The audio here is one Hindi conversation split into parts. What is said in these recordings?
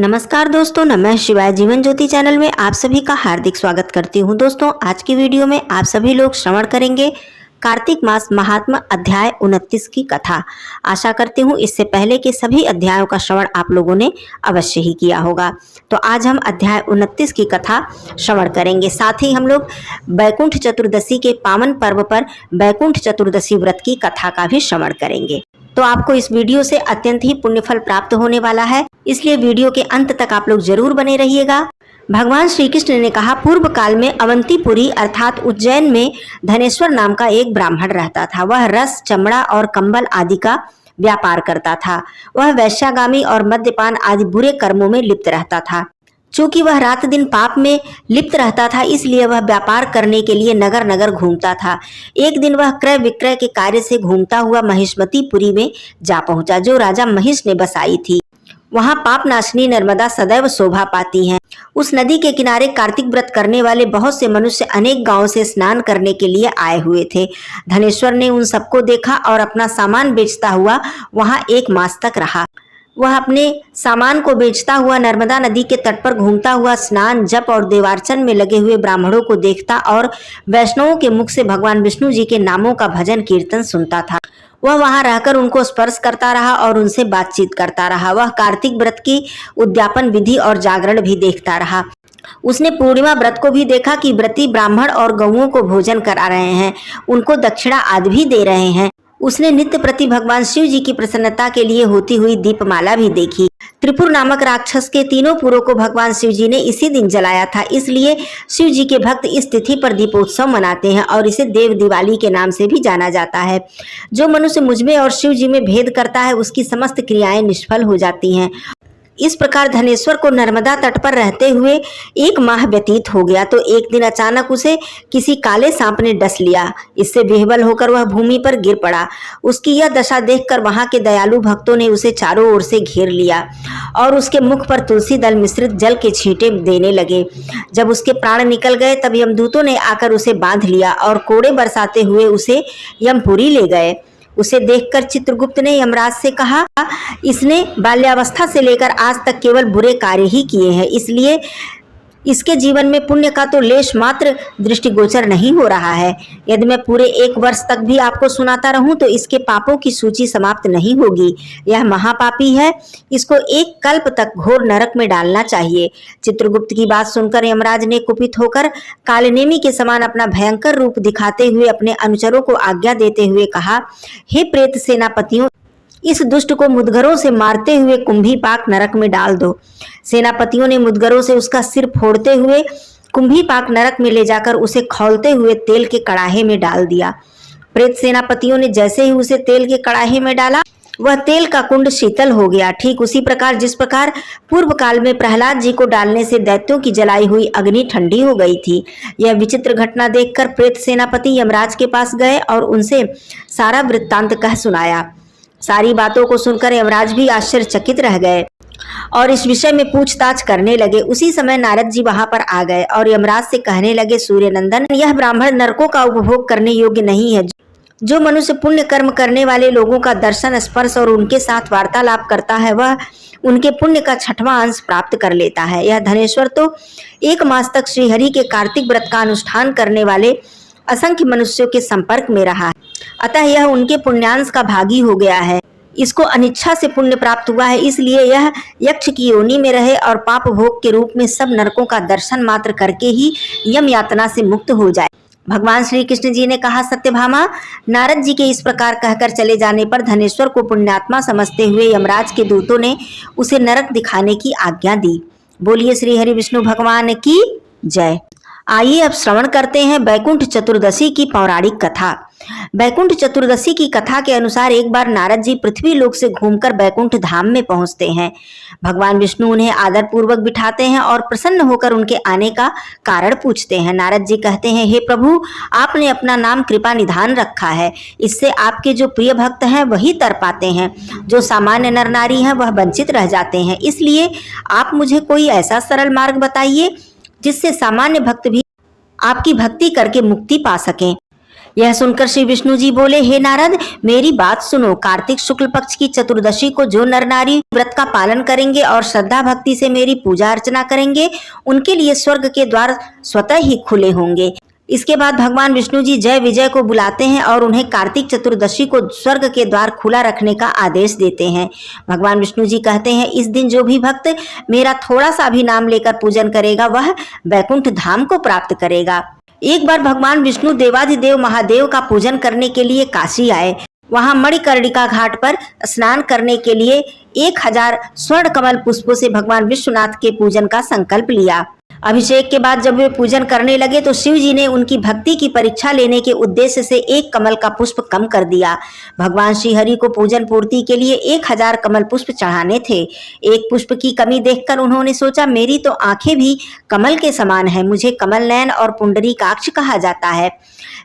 नमस्कार दोस्तों, नमः शिवाय। जीवन ज्योति चैनल में आप सभी का हार्दिक स्वागत करती हूं। दोस्तों, आज की वीडियो में आप सभी लोग श्रवण करेंगे कार्तिक मास महात्म्य अध्याय 29 की कथा। आशा करती हूं इससे पहले के सभी अध्यायों का श्रवण आप लोगों ने अवश्य ही किया होगा। तो आज हम अध्याय 29 की कथा श्रवण करेंगे। साथ ही हम लोग बैकुंठ चतुर्दशी के पावन पर्व पर बैकुंठ चतुर्दशी व्रत की कथा का भी श्रवण करेंगे। तो आपको इस वीडियो से अत्यंत ही पुण्यफल प्राप्त होने वाला है, इसलिए वीडियो के अंत तक आप लोग जरूर बने रहिएगा। भगवान श्री कृष्ण ने कहा, पूर्व काल में अवंतीपुरी अर्थात उज्जैन में धनेश्वर नाम का एक ब्राह्मण रहता था। वह रस, चमड़ा और कंबल आदि का व्यापार करता था। वह वैश्यागामी और मद्यपान आदि बुरे कर्मों में लिप्त रहता था। चूंकि वह रात दिन पाप में लिप्त रहता था, इसलिए वह व्यापार करने के लिए नगर नगर घूमता था। एक दिन वह क्रय विक्रय के कार्य से घूमता हुआ महिष्मतीपुरी में जा पहुंचा, जो राजा महिष ने बसाई थी। वहां पाप नाशिनी नर्मदा सदैव शोभा पाती हैं। उस नदी के किनारे कार्तिक व्रत करने वाले बहुत से मनुष्य अनेक गांवों से स्नान करने के लिए आए हुए थे। धनेश्वर ने उन सबको देखा और अपना सामान बेचता हुआ वहां एक मास तक रहा। वह अपने सामान को बेचता हुआ नर्मदा नदी के तट पर घूमता हुआ स्नान, जप और देवार्चन में लगे हुए ब्राह्मणों को देखता और वैष्णवों के मुख से भगवान विष्णु जी के नामों का भजन कीर्तन सुनता था। वह वहां रहकर उनको स्पर्श करता रहा और उनसे बातचीत करता रहा। वह कार्तिक व्रत की उद्यापन विधि और जागरण भी देखता रहा। उसने पूर्णिमा व्रत को भी देखा कि व्रती ब्राह्मण और गौओं को भोजन करा रहे हैं, उनको दक्षिणा आदि भी दे रहे हैं। उसने नित्य प्रति भगवान शिव जी की प्रसन्नता के लिए होती हुई दीपमाला भी देखी। त्रिपुर नामक राक्षस के तीनों पुरों को भगवान शिव जी ने इसी दिन जलाया था, इसलिए शिव जी के भक्त इस तिथि पर दीपोत्सव मनाते हैं और इसे देव दिवाली के नाम से भी जाना जाता है। जो मनुष्य मुझ में और शिव जी में भेद करता है, उसकी समस्त क्रियाएं निष्फल हो जाती हैं। इस प्रकार धनेश्वर को नर्मदा तट पर रहते हुए 1 माह व्यतीत हो गया, तो एक दिन अचानक उसे किसी काले सांप ने डस लिया। इससे विह्वल होकर वह भूमि पर गिर पड़ा। उसकी यह दशा देखकर वहां के दयालु भक्तों ने उसे चारों ओर से घेर लिया और उसके मुख पर तुलसी दल मिश्रित जल के छींटे देने लगे। जब उसके प्राण निकल गए, तब यमदूतों ने आकर उसे बांध लिया और कोड़े बरसाते हुए उसे यमपुरी ले गए। उसे देखकर चित्रगुप्त ने यमराज से कहा, इसने बाल्यावस्था से लेकर आज तक केवल बुरे कार्य ही किए हैं, इसलिए इसके जीवन में पुण्य का तो लेश मात्र दृष्टिगोचर नहीं हो रहा है। यदि मैं पूरे 1 वर्ष तक भी आपको सुनाता रहूं तो इसके पापों की सूची समाप्त नहीं होगी। यह महापापी है, इसको 1 कल्प तक घोर नरक में डालना चाहिए। चित्रगुप्त की बात सुनकर यमराज ने कुपित होकर कालनेमी के समान अपना भयंकर रूप दिखाते हुए अपने अनुचरों को आज्ञा देते हुए कहा, हे प्रेत सेनापतियों, इस दुष्ट को मुदगरों से मारते हुए कुंभीपाक नरक में डाल दो। सेनापतियों ने मुदगरों से उसका सिर फोड़ते हुए कुंभीपाक नरक में ले जाकर उसे खौलते हुए तेल के कड़ाहे में डाल दिया। प्रेत सेनापतियों ने जैसे ही उसे तेल के कड़ाहे में डाला, वह तेल का कुंड शीतल हो गया। ठीक उसी प्रकार जिस प्रकार पूर्व काल में प्रहलाद जी को डालने से दैत्यों की जलाई हुई अग्नि ठंडी हो गई थी। यह विचित्र घटना देखकर प्रेत सेनापति यमराज के पास गए और उनसे सारा वृत्तांत कह सुनाया। सारी बातों को सुनकर यमराज भी आश्चर्यचकित रह गए और इस विषय में पूछताछ करने लगे। उसी समय नारद जी वहां पर आ गए और यमराज से कहने लगे, सूर्यनंदन, यह ब्राह्मण नरकों का उपभोग करने योग्य नहीं है। जो मनुष्य पुण्य कर्म करने वाले लोगों का दर्शन, स्पर्श और उनके साथ वार्तालाप करता है, वह उनके पुण्य का 6वां अंश प्राप्त कर लेता है। यह धनेश्वर तो 1 मास तक श्रीहरि के कार्तिक व्रत का अनुष्ठान करने वाले असंख्य मनुष्यों के संपर्क में रहा है, अतः यह उनके पुण्यांश का भागी हो गया है। इसको अनिच्छा से पुण्य प्राप्त हुआ है, इसलिए यह यक्ष की योनि में रहे और पाप भोग के रूप में सब नरकों का दर्शन मात्र करके ही यम यातना से मुक्त हो जाए। भगवान श्री कृष्ण जी ने कहा, सत्यभामा, नारद जी के इस प्रकार कहकर चले जाने पर धनेश्वर को पुण्यात्मा समझते हुए यमराज के दूतों ने उसे नरक दिखाने की आज्ञा दी। बोलिए श्री हरि विष्णु भगवान की जय। आइए अब श्रवण करते हैं बैकुंठ चतुर्दशी की पौराणिक कथा। बैकुंठ चतुर्दशी की कथा के अनुसार एक बार नारद जी पृथ्वी लोक से घूमकर बैकुंठ धाम में पहुंचते हैं। भगवान विष्णु उन्हें आदर पूर्वक बिठाते हैं और प्रसन्न होकर उनके आने का कारण पूछते हैं। नारद जी कहते हैं, हे प्रभु, आपने अपना नाम कृपा निधान रखा है, इससे आपके जो प्रिय भक्त हैं वही तर पाते हैं, जो सामान्य नर नारी हैं वह वंचित रह जाते हैं। इसलिए आप मुझे कोई ऐसा सरल मार्ग बताइए जिससे सामान्य भक्त भी आपकी भक्ति करके मुक्ति पा सकें। यह सुनकर श्री विष्णु जी बोले, हे नारद, मेरी बात सुनो। कार्तिक शुक्ल पक्ष की चतुर्दशी को जो नर नारी व्रत का पालन करेंगे और श्रद्धा भक्ति से मेरी पूजा अर्चना करेंगे, उनके लिए स्वर्ग के द्वार स्वतः ही खुले होंगे। इसके बाद भगवान विष्णु जी जय विजय को बुलाते हैं और उन्हें कार्तिक चतुर्दशी को स्वर्ग के द्वार खुला रखने का आदेश देते हैं। भगवान विष्णु जी कहते हैं, इस दिन जो भी भक्त मेरा थोड़ा सा भी नाम लेकर पूजन करेगा, वह वैकुंठ धाम को प्राप्त करेगा। एक बार भगवान विष्णु देवाधिदेव महादेव का पूजन करने के लिए काशी आए। वहां मणिकर्णिका घाट पर स्नान करने के लिए 1000 स्वर्ण कमल पुष्पों से भगवान विश्वनाथ के पूजन का संकल्प लिया। अभिषेक के बाद जब वे पूजन करने लगे तो शिव जी ने उनकी भक्ति की परीक्षा लेने के उद्देश्य से एक कमल का पुष्प कम कर दिया। भगवान श्री हरि को पूजन पूर्ति के लिए 1000 कमल पुष्प चढ़ाने थे। एक पुष्प की कमी देखकर उन्होंने सोचा, मेरी तो आंखें भी कमल के समान है, मुझे कमल नयन और पुंडरीकाक्ष कहा जाता है।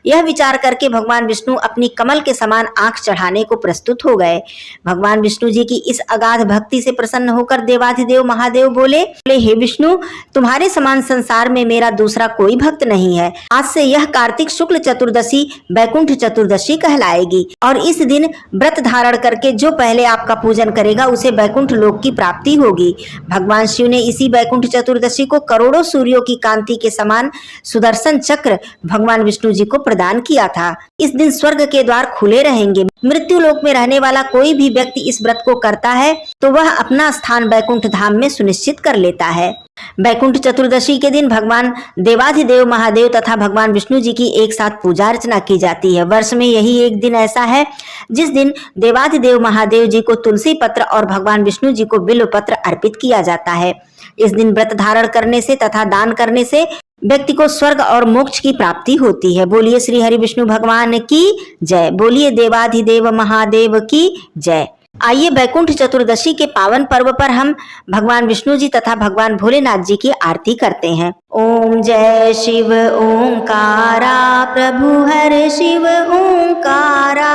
यह विचार करके भगवान विष्णु अपनी कमल के समान आंख चढ़ाने को प्रस्तुत हो गए। भगवान विष्णु जी की इस अगाध भक्ति से प्रसन्न होकर देवाधिदेव महादेव बोले, हे विष्णु, तुम्हारे समान संसार में मेरा दूसरा कोई भक्त नहीं है। आज से यह कार्तिक शुक्ल चतुर्दशी वैकुंठ चतुर्दशी कहलाएगी और इस दिन व्रत धारण करके जो पहले आपका पूजन करेगा उसे वैकुंठ लोक की प्राप्ति होगी। भगवान शिव ने इसी वैकुंठ चतुर्दशी को करोड़ों सूर्यों की कांति के समान सुदर्शन चक्र भगवान विष्णु जी को प्रदान किया था। इस दिन स्वर्ग के द्वार खुले रहेंगे। मृत्यु लोक में रहने वाला कोई भी व्यक्ति इस व्रत को करता है तो वह अपना स्थान वैकुंठ धाम में सुनिश्चित कर लेता है। वैकुंठ चतुर्दशी के दिन भगवान देवाधिदेव महादेव तथा भगवान विष्णु जी की एक साथ पूजा अर्चना की जाती है। वर्ष में यही एक दिन ऐसा है जिस दिन देवाधिदेव महादेव जी को तुलसी पत्र और भगवान विष्णु जी को बिल्व पत्र अर्पित किया जाता है। इस दिन व्रत धारण करने से तथा दान करने से व्यक्ति को स्वर्ग और मोक्ष की प्राप्ति होती है। बोलिए श्री हरि विष्णु भगवान की जय। बोलिए देवाधिदेव महादेव की जय। आइए वैकुंठ चतुर्दशी के पावन पर्व पर हम भगवान विष्णु जी तथा भगवान भोलेनाथ जी की आरती करते हैं। ओम जय शिव ओंकारा, प्रभु हर शिव ओंकारा,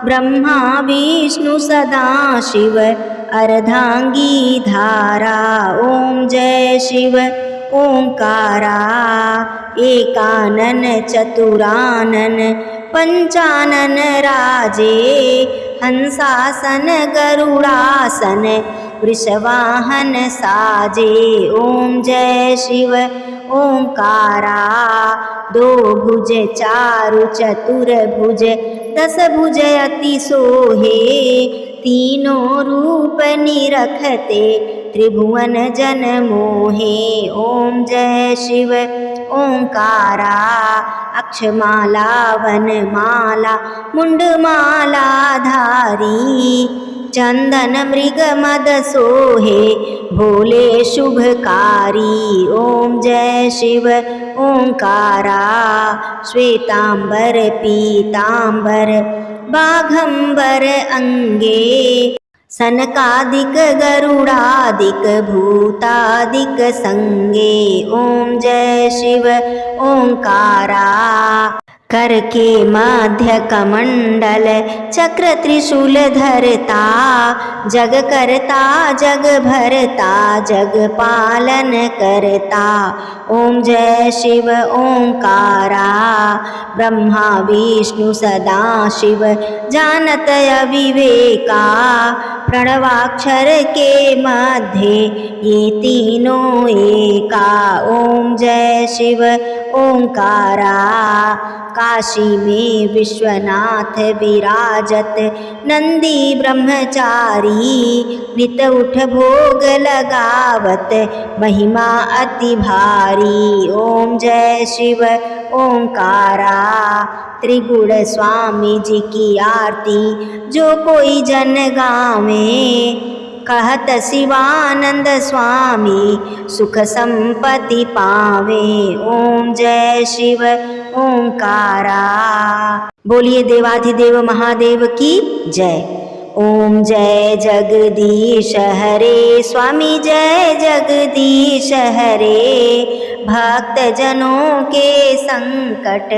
ब्रह्मा विष्णु सदा शिव अर्धांगी धारा। ओम जय शिव ओंकारा, एकानन चतुरानन पंचानन राजे, हंसासन गरुड़ासन वृषवाहन साजे। ओम जय शिव ओंकारा, दो भुज चारु चतुर भुज, 10 भुज अति सोहे, तीनों रूप निरखते त्रिभुवन जन मोहे। ओम जय शिव ओंकारा, अक्षमाला वनमाला मुंडमाला धारी, चंदन मृग मद सोहे भोले शुभकारी। ओम जय शिव ओंकारा, श्वेतांबर पीतांबर बाघंबर अंगे, सनकादिक गरुड़ादिक भूतादिक संगे। ओम जय शिव ओंकारा, कर के मध्य कमंडल चक्र त्रिशूल धरता, जग करता जग भरता जग पालन करता। ओम जय शिव ओंकारा, ब्रह्मा विष्णु सदा शिव जानत अविवेका, प्रणवाक्षर के मध्य ये तीनों एका। ओम जय शिव ओंकारा, काशी में विश्वनाथ विराजत, नंदी ब्रह्मचारी, नित उठ भोग लगावत, महिमा अति भारी। ओम जय शिव ओंकारा, त्रिगुण स्वामी जी की आरती जो कोई जन गावे, कहत शिवानंद स्वामी सुख संपत्ति पावे। ओम जय शिव ओंकारा, बोलिए देवाधिदेव महादेव की जय। ओम जय जगदीश हरे, स्वामी जय जगदीश हरे, भक्त जनों के संकट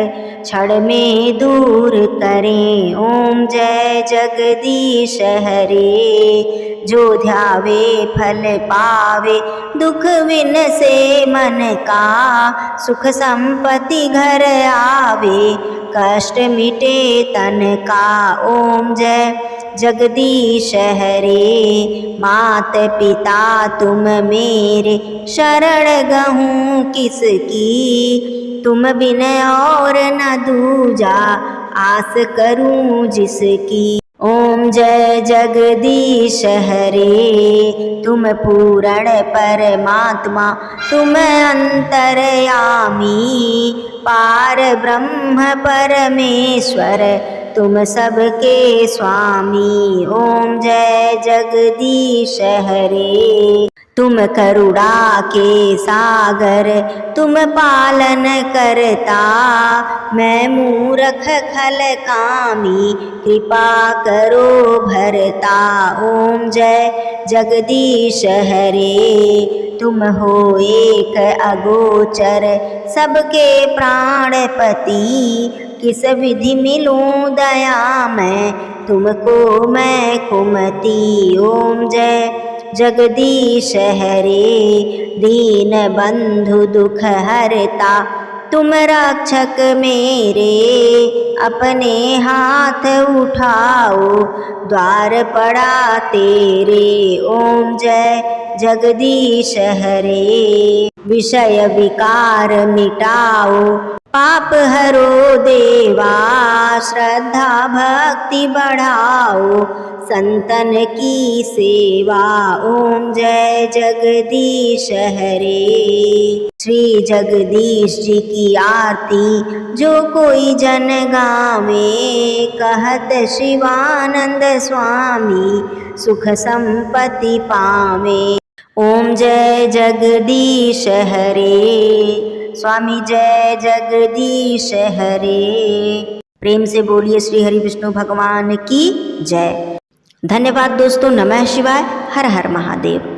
क्षण में दूर करें। ओम जय जगदीश हरे। जो ध्यावे फल पावे दुख विन से मन का, सुख संपत्ति घर आवे कष्ट मिटे तन का। ओम जय जगदीश हरे। मात पिता तुम मेरे शरण गहूँ किसकी, तुम बिन और न दूजा आस करूं जिसकी। ओम जय जगदीश हरे। तुम पूर्ण परमात्मा तुम अंतर्यामी, पार ब्रह्म परमेश्वर तुम सबके स्वामी। ओम जय जगदीश हरे। तुम करुणा के सागर तुम पालन करता, मैं मूर्ख खल कामी कृपा करो भरता। ओम जय जगदीश हरे। तुम हो एक अगोचर सबके प्राणपति, किस विधि मिलूं दया मैं तुमको मैं कुमति। ओम जय जगदीश हरे। दीन बंधु दुख हरता तुम रक्षक मेरे, अपने हाथ उठाओ द्वार पड़ा तेरे। ओम जय जगदीश हरे। विषय विकार मिटाओ पाप हरो देवा, श्रद्धा भक्ति बढ़ाओ संतन की सेवा। ओम जय जगदीश हरे। श्री जगदीश जी की आरती जो कोई जन गावे, कहत शिवानंद स्वामी सुख संपत्ति पावे। ओम जय जगदीश हरे। स्वामी जय जगदीश हरे। प्रेम से बोलिए श्री हरि विष्णु भगवान की जय। धन्यवाद दोस्तों। नमः शिवाय। हर हर महादेव।